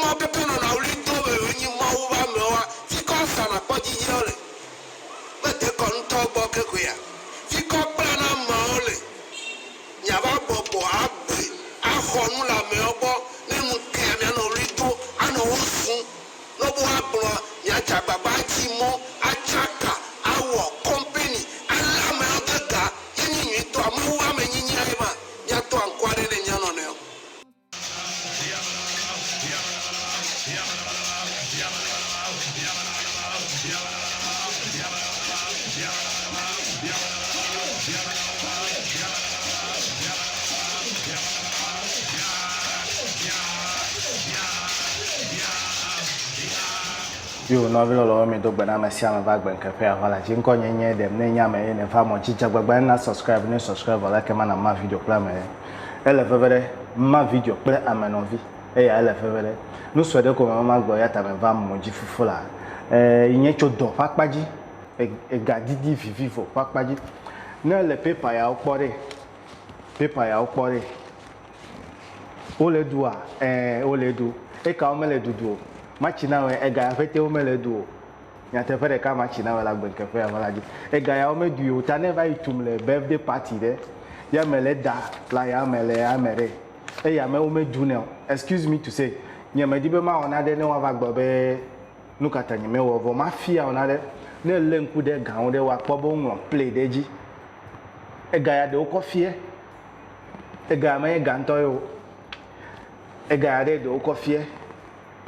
mo pepe no na uri to we onyi mo wo ba me wa fi ko sa na po jiji ole me te ko nto bo ke ko ya fi ko pra na ma ole nya ba bobo agbe ahonu la me obo ni mu ke mi na uri to ana wo fun no bo abro nya cha baba ti mo achaka awo company ala me ogaga yin yin to amu wa me yin yin ma nya to ankware ne nya no ne Yo no velo lo mi do gbana ma sia ma va gben ke pe ala ji nko nyenye dem ne nya me ne fa mo chicha gbagba na subscribe la ke mana ma video plan me ele fevere ma video plan amanovi e ya ele fevere no so de ko ma gbo ya ta me va mo ji fufula inye chodo papaji e gadidi vivifo papaji na le paper ya opore o le dua o le du e ka o me le dudu machina we ega fete o mele du nya te fere ka machina we la gben ke fe amalaji ega ya o me du o ta never itum le birthday party de ya mele da la ya mele amere e ya me o me du ne excuse me to say nya me di be ma ona de ne wa va gbo be nu kata nya me wo vo ma fia ona de ne le nku de ga o de wa po bo nwo play de ji ega ya de o ko fie ega me ga nto yo ega ya de o ko fie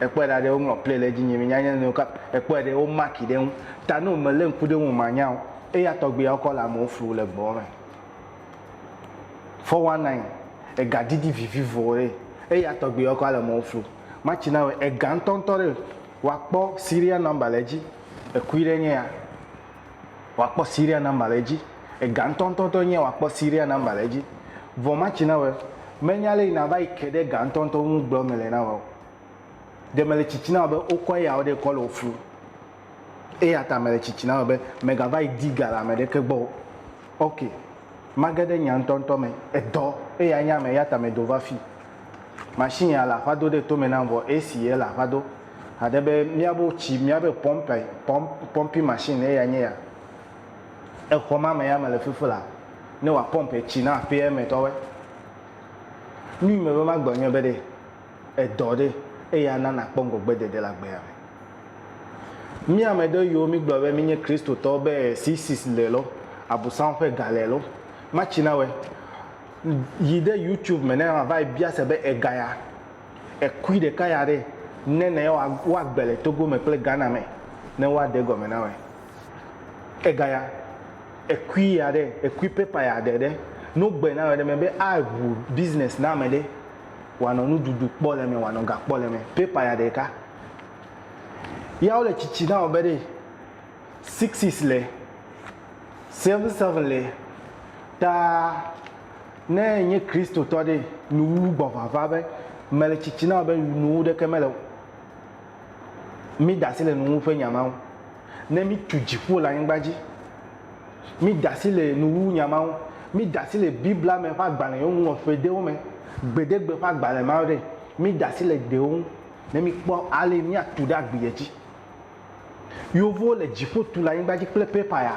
ekpe da de o play le jinyi nyanya no ka ekpe de o mark de un ta no mele nkude un manya e ya togbe ya ko la mo flu le gbo me 419 e ga didi vivivo e ya togbe ya ko la mo flu machina we e ga ntontore wa po serial number leji e kuire nya wa po serial number leji e ga ntontonto nya wa po serial number leji vo machina we menyale na ba ikede ga ntonto un gbo mele na wa de mele chichina be okoya o de call ofu e ata mele chichina be megabyte digala me de kegbo okay magade nyantonto me edo e ya nya me yata me dova fi machine ya la fado de to me na vo AC la fado adebe miabo chi miabe pompe machine e ya nya ya e khoma me ya mele fufula ne wa pompe chi na PM to we ni me be magbonyo be de edo de e ya na kpongo gbede de la gbe ya mi amedo yo mi gbo we mi nye Kristo to be 66 lelo abusan fe galelo machina we yide YouTube me na va bia se be egaya e kui de kaya re nene wa gbele Togo me ple Ghana me ne wa de go me na we egaya e kui ya de e kui paper ya de no gbe na we de me be a business na me de wano nududu kpole me wano ga kpole me paper ya de ka ya ole chichi na obere 66 le 77 le ta ne nye Kristo to de nu gbo fafa be mele chichi na obere nu de kemele mi dasile nu fe nyama ne mi tujifu la ngbaji mi dasile nu nyama mi dasile bibla me fa gba na yo mu ofede o me gbedegbe fa gbale ma re mi dasile de ohun ne mi po ale mi atuda gbiyeji yo vo le jifo tu la ngbaji ple paper ya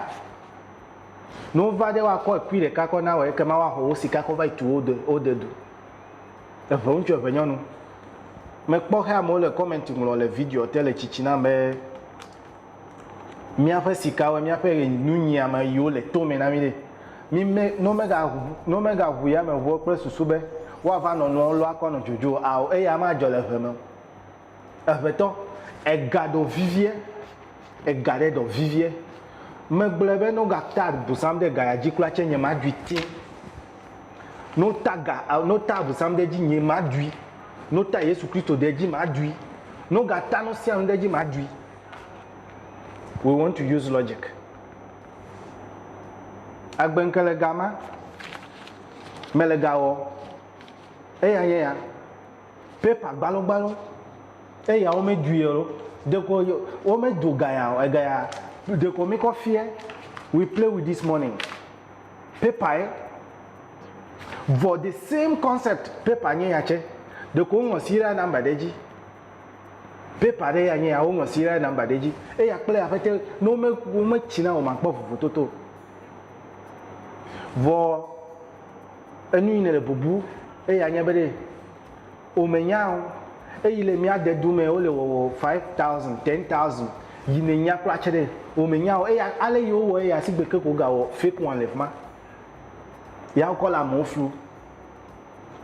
no va de wa ko epire ka ko na we ke ma wa ho sika ko va tu ode du e fa uncho fe nyonu me po ha mo le comment mo le video tele chichina me mi afa sika we mi afa nunyi ama yo le to me na mi de mi me no mega hu ya me vo pre susube wa va no lo akono jojo a e ya ma jole fe me afeto e gado vivie e gade do vivie me glebe no gaktar busam de gayaji kula chenye ma duiti no ta busam de ji nye ma dui no ta Yesu Kristo de ji ma dui no gata no siam de ji ma dui. We want to use logic. Agbenkele gama melegawo eya paper gbalo eya o me duiro deko o me do gaya deko me ko fear we play with this morning paper for the same concept paper nye yache deko won serial number deji paper de ya nye ya wo serial number de ji e ya kple afete no me china o ma kpo fufu toto vo enu ine le bubu e ya nye be de o menya o e ile mi ade dume o le wo 5000 10000 yine nya kra chere o menya o e ya ale yo wo e ya sigbe ke ko ga wo fake one lefma ya ko la mo flu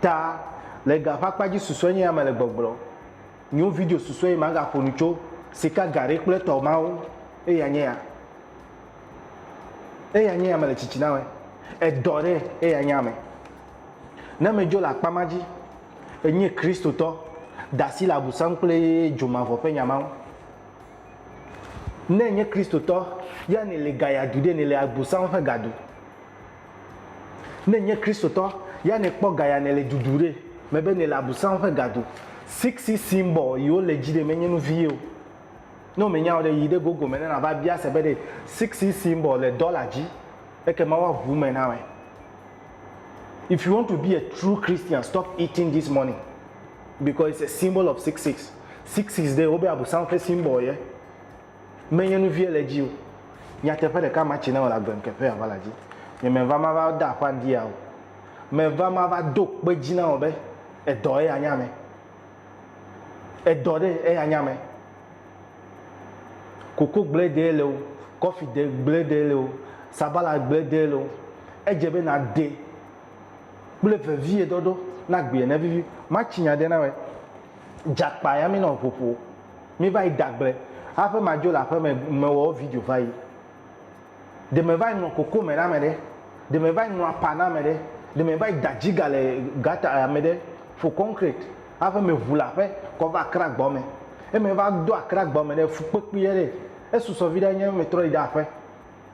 ta le ga fa kpaji suso nya ma le gbogboro nyo video suso e ma ga fonucho sika gare kple to ma o e ya nya ma le chichina we e dore e ya nya me na me jo la pamaji enye Kristo to dasi la busan kple joma vo pe nyama na enye Kristo to ya ne le ga ya dude ne le abusan fa gadu na enye Kristo to ya ne kpo ga ya ne le dudure mebe ne la busan fa gadu 6 symbol yo le jide menye nu vie o no menya o de yide gogo mena na ba bia se be de 6 symbol le dollar ji e ke ma wa vu mena we. If you want to be a true Christian, stop eating this morning because it's a symbol of 66. 6 is there. Obe abu sanfe symbol ye. Menye nu vie leji o. Nya te fe de ka ma china wala gben ke fe avala ji. Ye me va ma va da fa dia o. Me va ma va do pe jina obe. E do e anya me. E do de e anya me. Koko gble de le o. Coffee de gble de le o. Sabala gble de le o. E jebe na de. Bule fe vie dodo na gbe na vivi ma chinya de na we jakpa ya mi no popo mi vai dagble afa ma jo la fa me wo video vai de me vai no koko me na me de me vai no apana me de me vai dajiga le gata me de fo concrete afa me vula fe ko va crack bo me e me va do crack bo me de fu pepi ye e su so vida nya me tro ida fe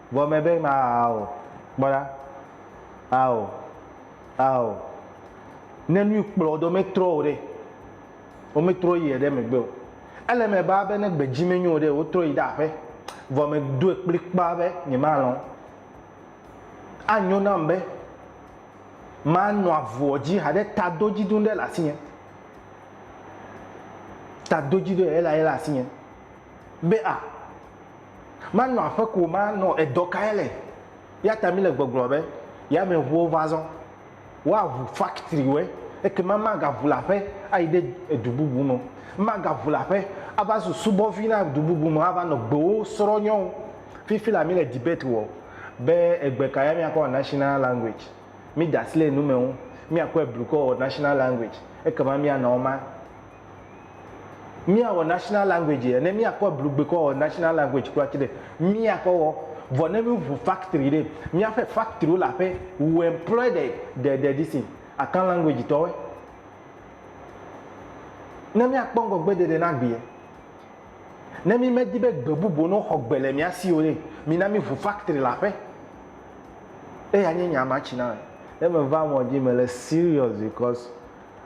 bo me be ma o bora ao aw nenu kplodo metro re o metro ye de megbe o ele me ba be ne gbeji menyu de o tro ida fe vo me do ekplik pa be ni ma lon anyo na mbe ma no avoji ha de ta doji dunde la sinye ta doji de ela sinye be a ma no afa ko ma no edoka ele ya ta mi le gbogbo be ya me wo vazon wa vu factory we e ke mama ga vu la fe aide edububu mo ma ga vu la fe aba su subo fina edububu mo aba no gbo soro nyon fifi la mi le debate wo be egbe kaya mi akọ national language mi dasile nu me ho mi akọ ebruko national language e ke ma mi ana oma mi awo national language e ne mi akọ blugbe ko national language kwa kide mi akọ wo vonemi vu factory de mi a fait factory la fait ou employ de this a kan language to we na mi akpongo gbede de na gbe na mi me dibe gbebubo no hogbele mi asi ore mi na mi vu factory la fait e anya nya ma chi na let me va mo di me le serious because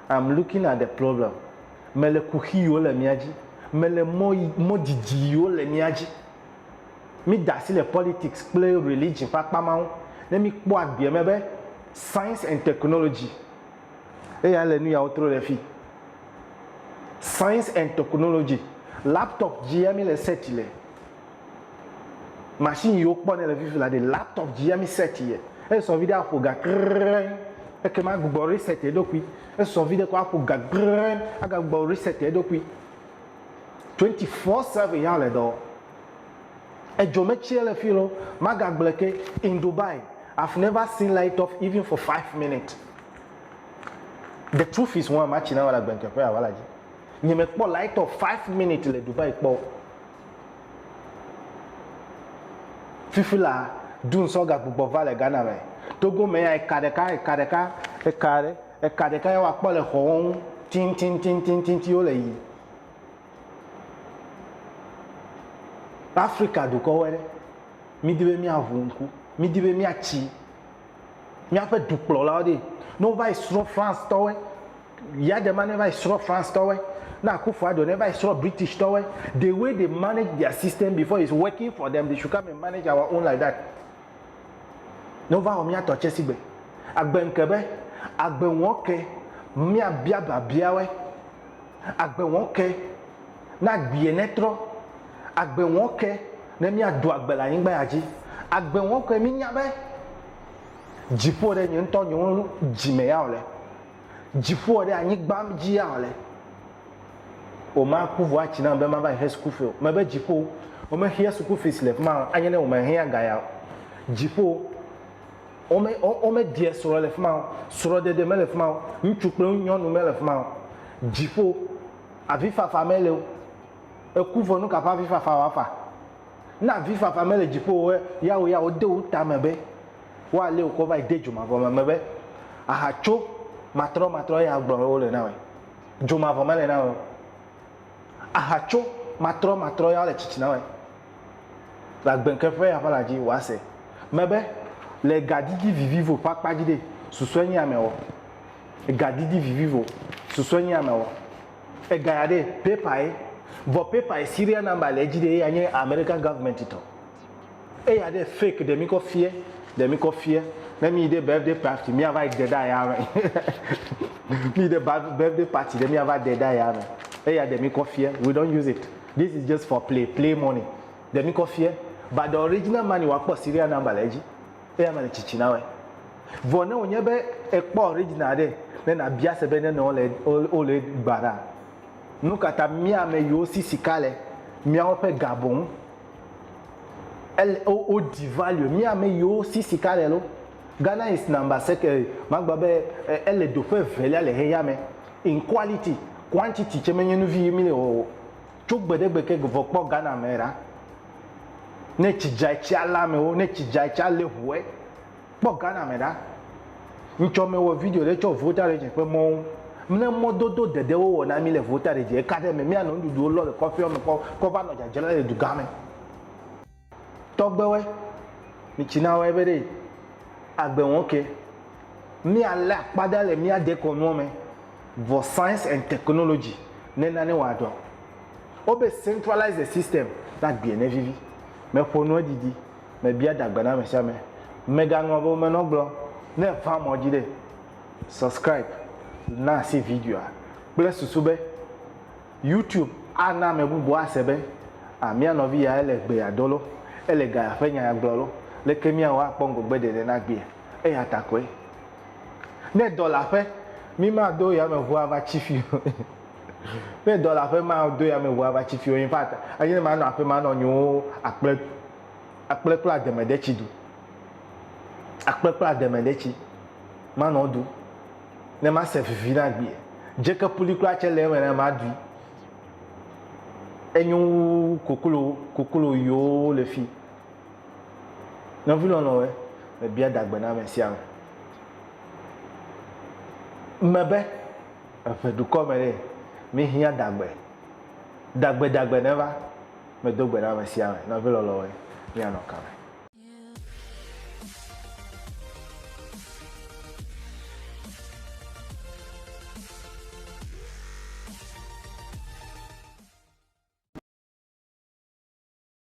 I'm looking at the problem me le kuhiyo le mi aji me le mo dijiyo le mi aji mi dasi le politics play religion fa pama na mi kpo agbe mebe science and technology e ya le nu ya otro le fi science and technology laptop GM le set le machine yo kpo ne le fi la de laptop GM set ye e so video fo ga e ke ma gbo reset e dokwi e so video ko afo ga aga gbo reset e dokwi 24/7 ya le do a geometrical filo magableke in Dubai. I've never seen light off even for 5 minutes. The truth is one match now like bank for awalaji. You make more light off 5 minutes le Dubai po. Fifila dun soga bubo vale Ghana me. Togo me e kadeka ya wa po le ho tin yo le yi. Africa do ko were mi dibe mi avunku mi dibe mi achi mi afa duplo la de no vai sro France to we ya de man vai sro France to we na Akufo Addo never sro British to we the way they manage their system before is working for them, they should come and manage our own like that. No va o mi ato chesigbe agbenkebe agbenwoke mi abia babia we agbenwoke na gbie netrɔ agbe wɔn ke ne mia do agbe le anyigba ya dzi agbe wɔn ke mi nya be dziƒo ɖe nye ŋutɔ nye wo dzime ya wòle dziƒo ɖe anyigba dzi ya wòle o ma ku vɔ atsi na be ma va yi he school fee o me be dziƒo o me hia school fees le fima anye ne o me hia gaya dziƒo o me die srɔ̃ le fima srɔ̃dede me le fima ŋutsu kple nyɔnu me le fima dziƒo avifafa me le o eku vɔ nu kapa avifafa wa fa na avifafa me le dziƒo o ya o de o ta me be wa le o kɔ va yi de dzomavɔ me be ahatso matrɔ ya gblɔ wo le na we dzomavɔ me le na we ahatso matrɔ ya le tsitsi na we le agbenkeƒe ya va la dzi wa se me be le gadidi vivivo ƒe akpa dzi de susue nye ame wɔ gadidi vivivo susue nye ame wɔ ega ya de paper ye vɔ paper ye serial number le dzi de eya nye American government tɔ eya de fake de mi kɔ fie ne mi de birthday party mi ava de da ya me mi de birthday party de mi ava de da ya me eya de mi kɔ fie we don't use it this is just for play money de mi kɔ fie but the original money wa kpɔ serial number le dzi eya me le tsitsi na we vɔ ne wònye be ekpɔ original de ne na bia se be ne o le gba ɖa nu katã mía ame yiwo si sika le míawo ƒe gabon o di value mía ame yiwo si sika le lo Ghana is number second magba be ele do ƒe velia le heya me in quality quantity tse menye nuvi mi le o tso gbedegbe ke vɔ kpɔ Ghana me ra ne tsidza etsi ala me wo ne tsidza etsi ale ʋue kpɔ Ghana me ra ŋutsɔ me wɔ video ɖe tsɔ voter registration ƒe mɔwo ne mɔdodo dedewo wɔ na mi le voter registration eka ɖe me mianɔ nuɖuɖuwo lɔ le kɔƒewo me kɔ va nɔ dzadzra le duga me tɔgbewoe mitsi na woe be ɖe agbe wɔn ke mialé akpa ɖe le mia dekɔnuwo me vɔ science and technology ne nane wɔ adɔ wobe centralize the system na gbie ne vivi meƒo nu didi mebia dagbe na me sia me megaŋlɔ be menɔ gblɔ ne va mɔ dzi ɖe subscribe na asi videoa kple susu be YouTube ana ame bubu ase be mia nɔvi ya ele gbe ya do lo ele ga ya ƒe nya ya gblɔ lo leke miawo akpɔ ŋgɔgbe ɖeɖe na gbea eya ta koe ne dɔ le aƒe mi ma do yameʋu ava tsi fi ne dɔ le aƒe ma do yameʋu ava tsi fi o in fact anyi ne ma nɔ aƒe ma nɔ nyo akple kple ademe ɖe tsi du akple kple ademe ɖe tsi ma nɔ du ne ma se vivi na gbea dzeke puli kura tse le eme ne ma dui enyo koklo yiwo le fi nɔvi lɔlɔwoe me bia dagbe na ame sia me be eƒe dukɔ me ɖe mi hiã dagbe ne va me do gbe na ame sia me nɔvi lɔlɔwoe mianɔ kame.